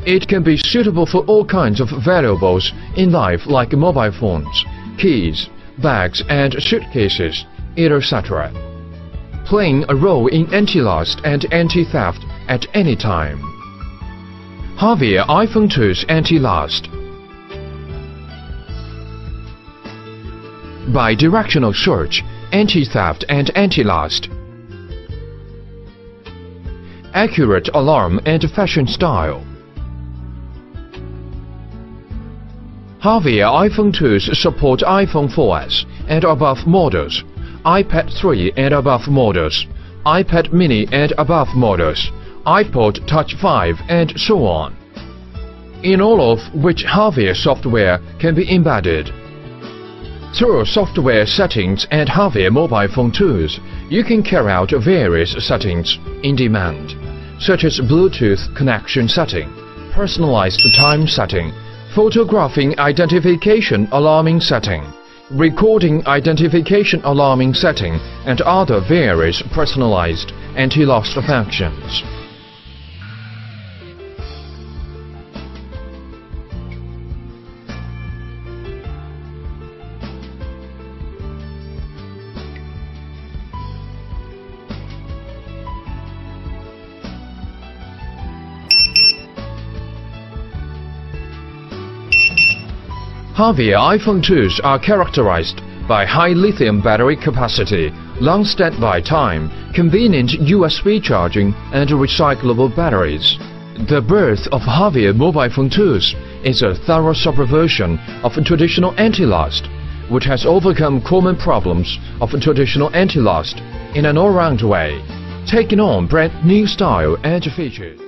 It can be suitable for all kinds of valuables in life like mobile phones, keys, bags and suitcases, etc. Playing a role in anti-loss and anti-theft at any time. HAVIR iPhone 2's anti-loss. Bi-directional search, anti-theft and anti-loss. Accurate alarm and fashion style. HAVIR iPhone 2s support iPhone 4S and above models, iPad 3 and above models, iPad mini and above models, iPod Touch 5 and so on, in all of which HAVIR software can be embedded. Through software settings and HAVIR mobile phone tools, you can carry out various settings in demand, such as Bluetooth connection setting, personalized time setting, photographing identification alarming setting, recording identification alarming setting, and other various personalized anti-loss functions. HAVIR iPhone 2s are characterized by high lithium battery capacity, long standby time, convenient USB charging, and recyclable batteries. The birth of HAVIR mobile phone tools is a thorough subversion of traditional anti-loss, which has overcome common problems of traditional anti-loss in an all-round way, taking on brand new style and features.